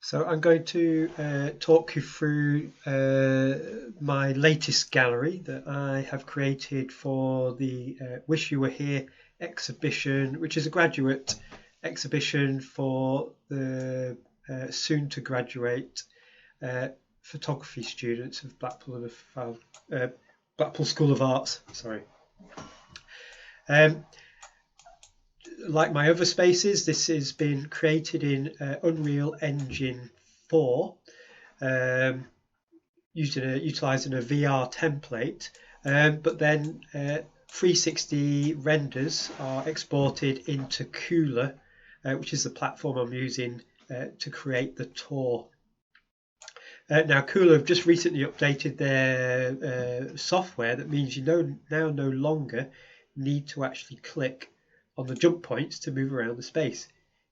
So I'm going to talk you through my latest gallery that I have created for the Wish You Were Here exhibition, which is a graduate exhibition for the soon to graduate uh, photography students of Blackpool School of Arts. Sorry. Um, like my other spaces, this has been created in Unreal Engine 4, um, utilizing a VR template, but then 360 renders are exported into Cooler, which is the platform I'm using to create the tour. Now, Cooler have just recently updated their software. That means you now no longer need to actually click on the jump points to move around the space.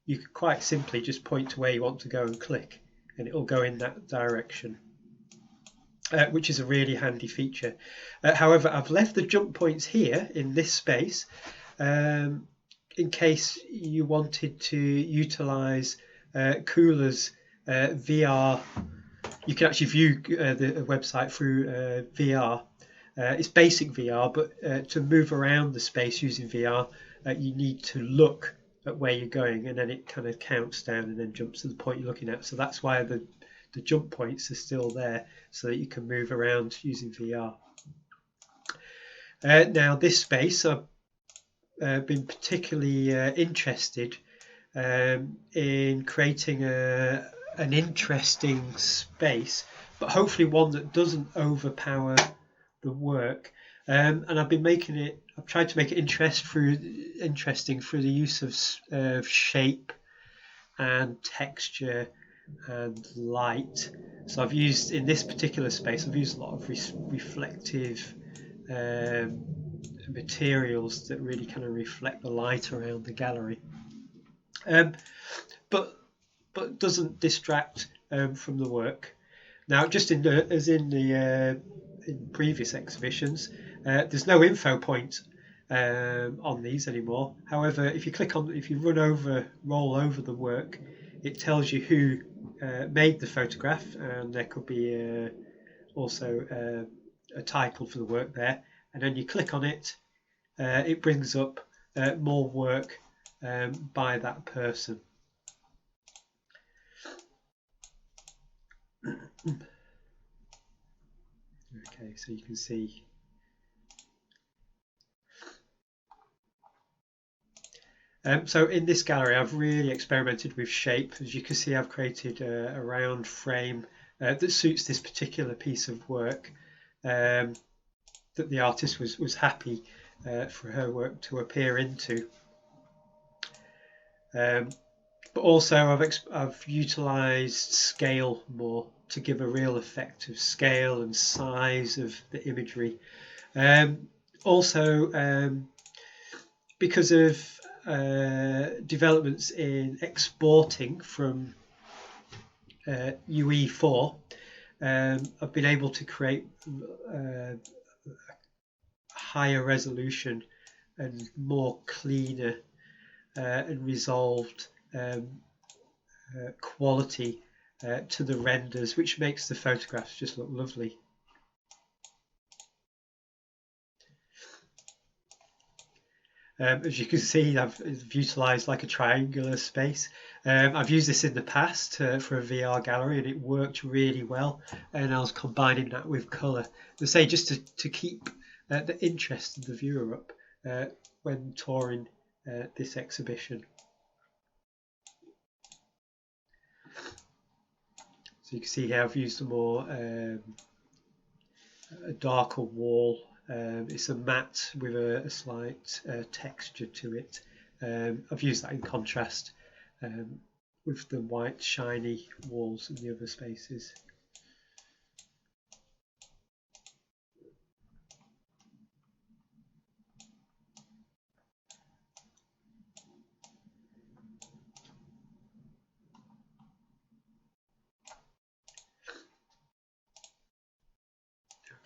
You can quite simply just point to where you want to go and click, and it will go in that direction, which is a really handy feature. However, I've left the jump points here in this space in case you wanted to utilize Cooler's VR. You can actually view the website through VR. It's basic VR, but to move around the space using VR, you need to look at where you're going, and then it kind of counts down and then jumps to the point you're looking at. So that's why the jump points are still there, so that you can move around using VR. Now, this space, I've been particularly interested in creating an interesting space, but hopefully one that doesn't overpower the work. And I've tried to make it interesting through the use of shape and texture and light. So in this particular space, I've used a lot of reflective materials that really kind of reflect the light around the gallery. But doesn't distract from the work. Now, just in previous exhibitions, there's no info point on these anymore. However, if you roll over the work, it tells you who made the photograph, and there could be also a title for the work there. And then you click on it, it brings up more work by that person. Okay, so you can see. So in this gallery, I've really experimented with shape. As you can see, I've created a round frame that suits this particular piece of work that the artist was happy for her work to appear into. But also, I've utilised scale more to give a real effect of scale and size of the imagery. Also, because of developments in exporting from UE4, I've been able to create higher resolution and more cleaner and resolved quality to the renders, which makes the photographs just look lovely. As you can see, I've utilised like a triangular space. I've used this in the past for a VR gallery, and it worked really well. And I was combining that with colour, to say, just to keep the interest of the viewer up when touring this exhibition. So you can see here I've used a darker wall. It's a matte with a slight texture to it. I've used that in contrast with the white shiny walls in the other spaces.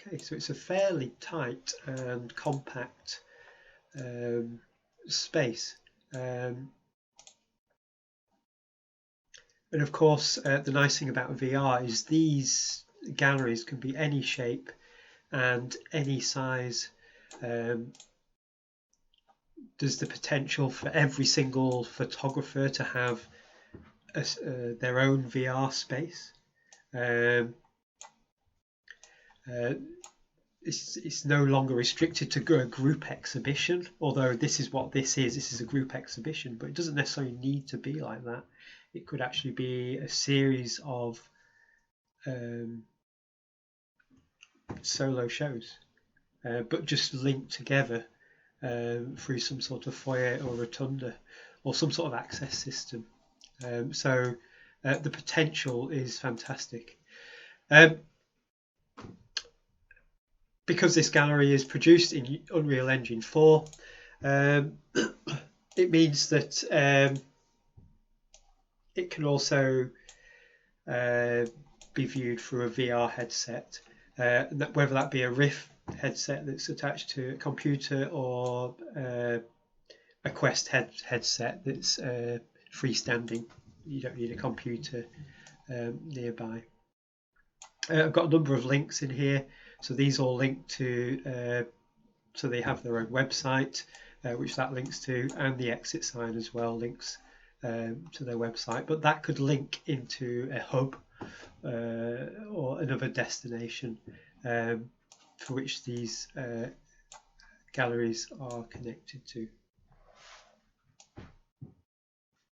Okay, so it's a fairly tight and compact space. And of course, the nice thing about VR is these galleries can be any shape and any size. Um, there's the potential for every single photographer to have their own VR space. Um, uh, it's no longer restricted to a group exhibition, although this is what this is. This is a group exhibition, but it doesn't necessarily need to be like that. It could actually be a series of um, solo shows, but just linked together through some sort of foyer or rotunda or some sort of access system. So the potential is fantastic. Because this gallery is produced in Unreal Engine 4, it means that it can also be viewed through a VR headset, whether that be a Rift headset that's attached to a computer or a Quest headset that's freestanding. You don't need a computer nearby. I've got a number of links in here, so these all link to, so they have their own website, which that links to, and the exit sign as well links to their website. But that could link into a hub or another destination for which these galleries are connected to.